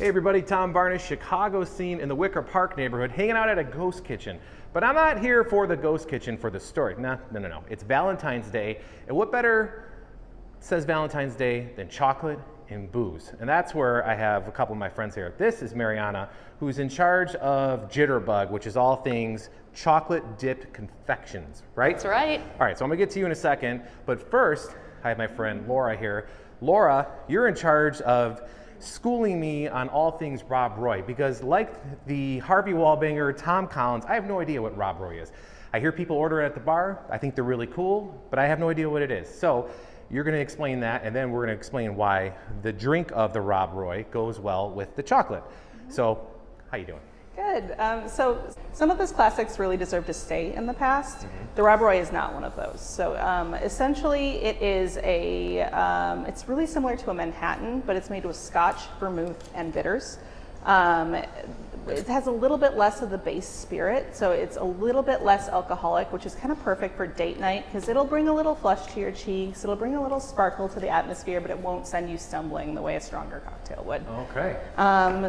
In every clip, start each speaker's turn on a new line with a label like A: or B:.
A: Hey everybody, Tom Barnish, Chicago scene in the Wicker Park neighborhood, hanging out at a ghost kitchen. But I'm not here for the ghost kitchen for the story. No. It's Valentine's Day, and what better says Valentine's Day than chocolate and booze? And that's where I have a couple of my friends here. This is Marianna, who's in charge of Jitterbug, which is all things chocolate dipped confections, right?
B: That's right.
A: All right, so I'm gonna get to you in a second, but first, I have my friend Laura here. Laura, you're in charge of schooling me on all things Rob Roy, because like the Harvey Wallbanger, Tom Collins, I have no idea what Rob Roy is. I hear people order it at the bar, I think they're really cool, but I have no idea what it is. So you're gonna explain that, and then we're gonna explain why the drink of the Rob Roy goes well with the chocolate. So, how you doing?
C: Good. So some of those classics really deserve to stay in the past. The Rob Roy is not one of those. So essentially it is it's really similar to a Manhattan, but it's made with Scotch, Vermouth, and bitters. It has a little bit less of the base spirit, so it's a little bit less alcoholic, which is kind of perfect for date night because it'll bring a little flush to your cheeks, it'll bring a little sparkle to the atmosphere, but it won't send you stumbling the way a stronger cocktail would.
A: Okay.
C: And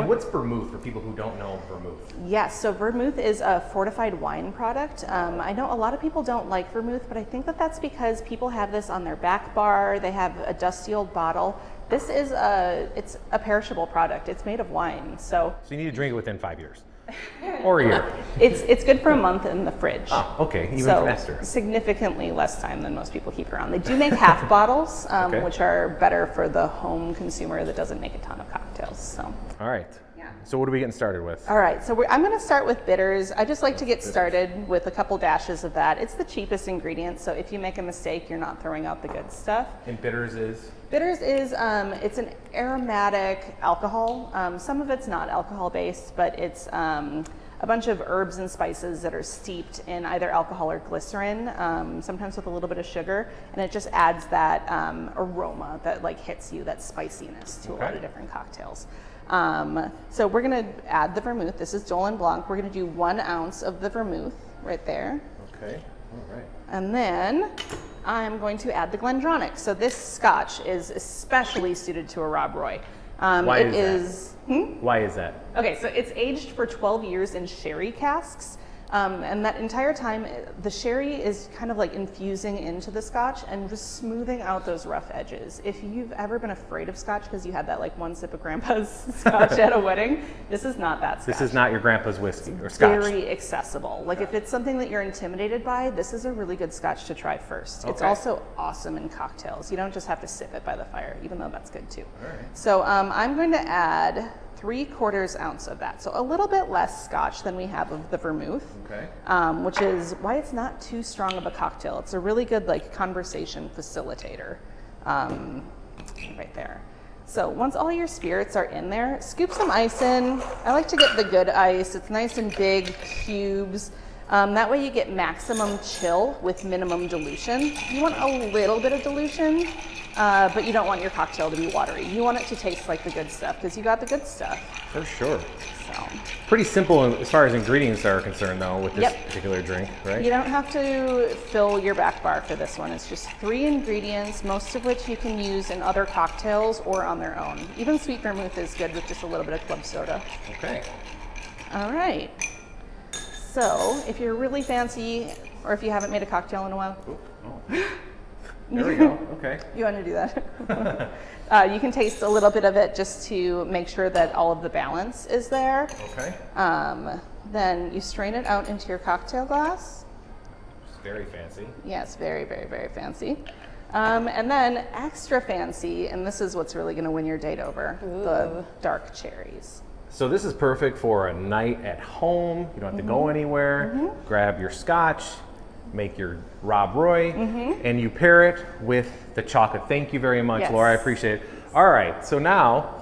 A: what's Vermouth for people who don't know Vermouth?
C: Yes, so Vermouth is a fortified wine product. I know a lot of people don't like Vermouth, but I think that that's because people have this on their back bar, they have a dusty old bottle. This is it's a perishable product. It's made of wine, so
A: you need to drink it within 5 years or a year.
C: It's good for a month in the fridge.
A: Oh, okay, even
C: so
A: faster.
C: Significantly less time than most people keep around. They do make half bottles,
A: Okay.
C: which are better for the home consumer that doesn't make a ton of cocktails. So.
A: All right.
C: Yeah.
A: So what are we getting started with?
C: All right, so I'm going to start with bitters. I just like to get started with a couple dashes of that. It's the cheapest ingredient, so if you make a mistake, you're not throwing out the good stuff.
A: And bitters is?
C: Bitters is, it's an aromatic alcohol. Some of it's not alcohol based, but it's a bunch of herbs and spices that are steeped in either alcohol or glycerin, sometimes with a little bit of sugar, and it just adds that aroma that like hits you, that spiciness to a lot of different cocktails. So we're gonna add the vermouth. This is Dolin Blanc. We're gonna do 1 ounce of the vermouth right there.
A: Okay, all right.
C: And then I'm going to add the Glendronach. So this scotch is especially suited to a Rob Roy.
A: Why is that? Why is that?
C: Okay, so it's aged for 12 years in sherry casks. And that entire time, the sherry is kind of like infusing into the scotch and just smoothing out those rough edges. If you've ever been afraid of scotch because you had that like one sip of grandpa's scotch at a wedding, this is not that scotch.
A: This is not your grandpa's whiskey or scotch.
C: Very accessible. Like if it's something that you're intimidated by, this is a really good scotch to try first. It's also awesome in cocktails. You don't just have to sip it by the fire, even though that's good too.
A: All right.
C: So I'm going to add 3/4 ounce of that. So a little bit less scotch than we have of the vermouth, which is why it's not too strong of a cocktail. It's a really good like conversation facilitator right there. So once all your spirits are in there, scoop some ice in. I like to get the good ice. It's nice and big cubes. That way you get maximum chill with minimum dilution. You want a little bit of dilution, but you don't want your cocktail to be watery. You want it to taste like the good stuff because you got the good stuff.
A: For sure.
C: So.
A: Pretty simple as far as ingredients are concerned though with this particular drink, right?
C: You don't have to fill your back bar for this one. It's just 3 ingredients, most of which you can use in other cocktails or on their own. Even sweet vermouth is good with just a little bit of club soda.
A: Okay.
C: All right. So if you're really fancy, or if you haven't made a cocktail in a while.
A: There we go, okay.
C: You want to do that? You can taste a little bit of it just to make sure that all of the balance is there.
A: Okay.
C: Then you strain it out into your cocktail glass.
A: It's very fancy.
C: Yes, very, very, very fancy. And then extra fancy, and this is what's really going to win your date over, the dark cherries.
A: So this is perfect for a night at home. You don't have to go anywhere. Grab your scotch, make your Rob Roy, and you pair it with the chocolate. Thank you very much, Laura. I appreciate it. All right, so now,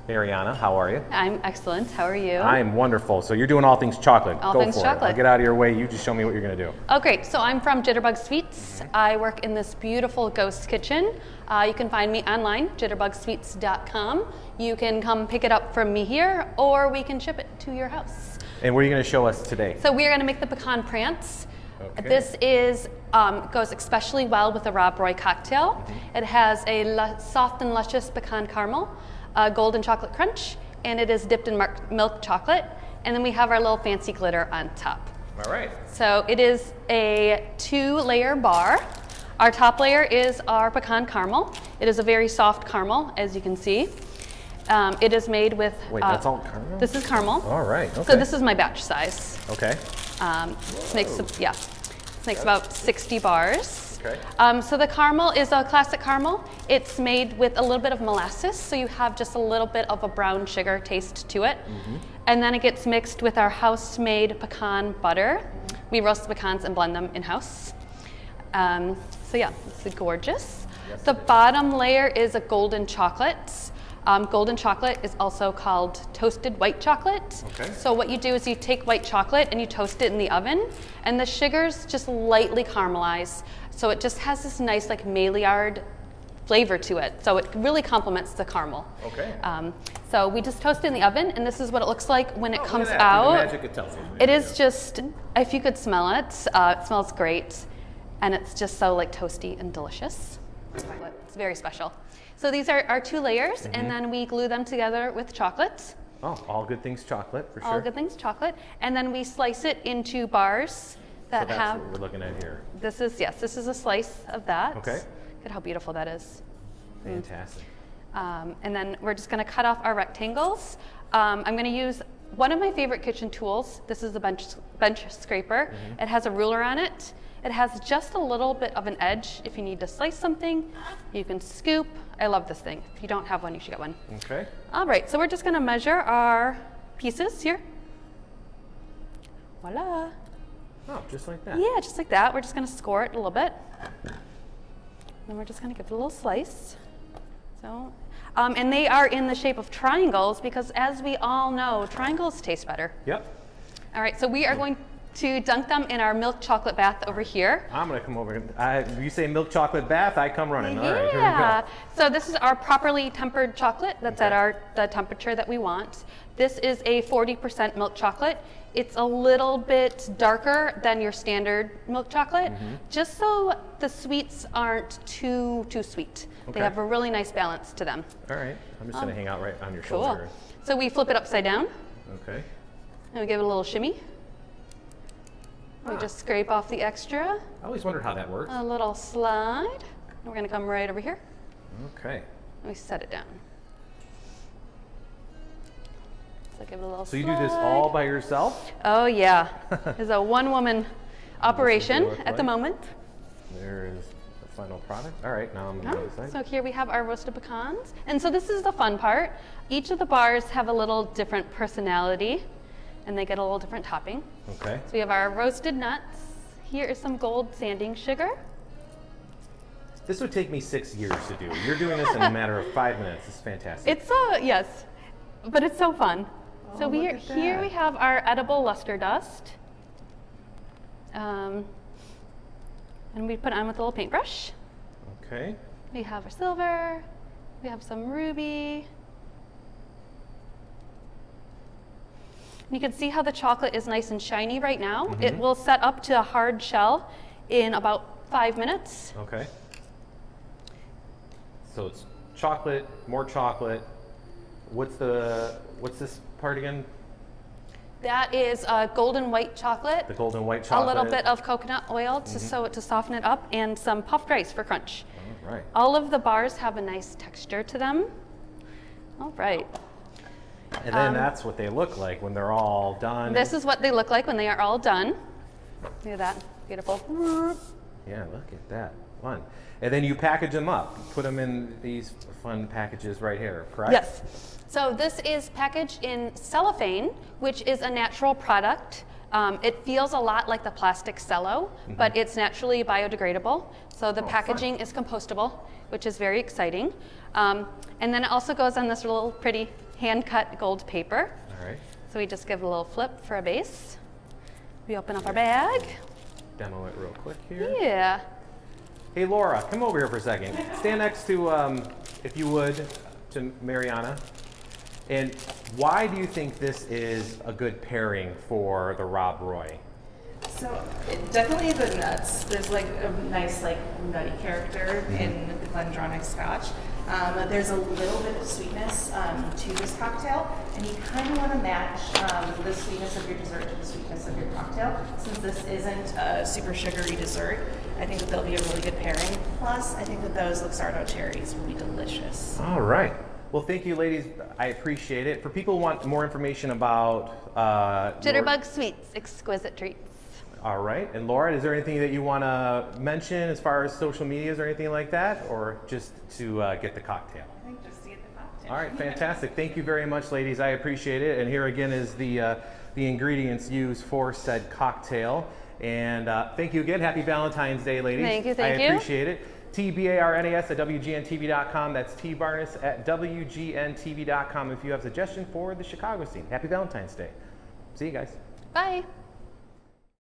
A: Marianna, how are you?
B: I'm excellent. How are you?
A: I'm wonderful. So you're doing all things chocolate.
B: All
A: Go
B: things
A: for
B: chocolate.
A: it. I'll get out of your way. You just show me what you're going to do.
B: Oh, great. So I'm from Jitterbug Sweets. I work in this beautiful ghost kitchen. You can find me online, jitterbugsweets.com. You can come pick it up from me here, or we can ship it to your house.
A: And what are you going to show us today?
B: So we're going to make the Pecan Prance.
A: Okay.
B: This is goes especially well with a Rob Roy cocktail. It has a soft and luscious pecan caramel. golden chocolate crunch, and it is dipped in milk chocolate. And then we have our little fancy glitter on top.
A: All right.
B: So it is a 2-layer bar. Our top layer is our pecan caramel. It is a very soft caramel, as you can see. It is made with...
A: Wait, that's all caramel?
B: This is caramel.
A: All right, okay.
B: So this is my batch size.
A: Okay.
B: This makes about 60 bars.
A: Okay.
B: So the caramel is a classic caramel. It's made with a little bit of molasses, so you have just a little bit of a brown sugar taste to it. And then it gets mixed with our house-made pecan butter. We roast the pecans and blend them in-house. So yeah, it's gorgeous.
A: Yes,
B: The bottom layer is a golden chocolate. Golden chocolate is also called toasted white chocolate.
A: Okay.
B: So what you do is you take white chocolate and you toast it in the oven, and the sugars just lightly caramelize. So it just has this nice like Maillard flavor to it. So it really complements the caramel.
A: Okay.
B: So we just toast it in the oven, and this is what it looks like when it comes
A: Look at that,
B: out.
A: the magic it tells you.
B: It is just, if you could smell it, it smells great, and it's just so like toasty and delicious. It's very special. So these are our 2 layers, and then we glue them together with chocolate.
A: Oh, all good things chocolate, for sure.
B: All good things chocolate. And then we slice it into bars that
A: So that's
B: have,
A: what we're looking at here.
B: this is a slice of that.
A: Okay.
B: Look at how beautiful that is.
A: Fantastic.
B: And then we're just gonna cut off our rectangles. I'm gonna use one of my favorite kitchen tools. This is a bench scraper. It has a ruler on it. It has just a little bit of an edge. If you need to slice something, you can scoop. I love this thing. If you don't have one, you should get one.
A: Okay.
B: All right, so we're just gonna measure our pieces here. Voila.
A: Oh, just like that.
B: Yeah, just like that. We're just gonna score it a little bit. Then we're just gonna give it a little slice. So, and they are in the shape of triangles because, as we all know, triangles taste better.
A: Yep.
B: All right, so we are going to dunk them in our milk chocolate bath over here.
A: I'm gonna come over. You say milk chocolate bath, I come running. All right, here we
B: Yeah.
A: go.
B: So this is our properly tempered chocolate. That's at the temperature that we want. This is a 40% milk chocolate. It's a little bit darker than your standard milk chocolate, just so the sweets aren't too sweet.
A: Okay.
B: They have a really nice balance to them.
A: All right. I'm just gonna hang out right on your
B: Cool.
A: shoulder.
B: So we flip it upside down,
A: Okay.
B: and we give it a little shimmy. We just scrape off the extra,
A: I always wondered how that works.
B: a little slide. And we're gonna come right over here,
A: Okay.
B: and we set it down. So give it a little
A: So you do this all by yourself?
B: Oh yeah, it's a one-woman operation
A: look
B: at the
A: like.
B: moment.
A: There is the final product. All right, now I'm on the other side.
B: So here we have our roasted pecans. And so this is the fun part. Each of the bars have a little different personality, and they get a little different topping.
A: Okay.
B: So we have our roasted nuts. Here is some gold sanding sugar.
A: This would take me 6 years to do. You're doing this in a matter of 5 minutes. It's fantastic.
B: It's yes, but it's so fun. So
A: look at
B: here
A: that.
B: we have our edible luster dust. And we put it on with a little paintbrush.
A: Okay.
B: We have our silver, we have some ruby. And you can see how the chocolate is nice and shiny right now. It will set up to a hard shell in about 5 minutes.
A: Okay. So it's chocolate, more chocolate. What's this part again?
B: That is golden white chocolate.
A: The golden white chocolate.
B: A little bit of coconut oil to soften it up, and some puffed rice for crunch.
A: All right.
B: All of the bars have a nice texture to them. All right.
A: And then that's what they look like when they're all done.
B: This is what they look like when they are all done. Look at that. Beautiful.
A: Yeah, look at that. Fun. And then you package them up. Put them in these fun packages right here, correct?
B: Yes. So this is packaged in cellophane, which is a natural product. It feels a lot like the plastic cello, but it's naturally biodegradable. So the packaging is compostable, which is very exciting. And then it also goes on this little pretty hand-cut gold paper.
A: All right.
B: So we just give it a little flip for a base. We open up our bag.
A: Demo it real quick here.
B: Yeah.
A: Hey, Laura, come over here for a second. Stand next to, if you would, to Marianna. And why do you think this is a good pairing for the Rob Roy?
C: So definitely the nuts. There's like a nice like nutty character in the Glendronach Scotch. There's a little bit of sweetness to this cocktail, and you kind of want to match the sweetness of your dessert to the sweetness of your cocktail. Since this isn't a super sugary dessert, I think that they'll be a really good pairing. Plus, I think that those Luxardo cherries will be delicious.
A: All right. Well, thank you, ladies. I appreciate it. For people who want more information about
B: Jitterbug Sweets, exquisite treats.
A: All right. And Laura, is there anything that you want to mention as far as social medias or anything like that, or just to get the cocktail?
C: I think just to get the cocktail.
A: All right, fantastic. Thank you very much, ladies. I appreciate it. And here again is the ingredients used for said cocktail. And thank you again. Happy Valentine's Day, ladies.
B: Thank you.
A: I appreciate it. TBARNAS at WGNTV.com. That's TBarnes at WGNTV.com if you have a suggestion for the Chicago scene. Happy Valentine's Day. See you guys.
B: Bye.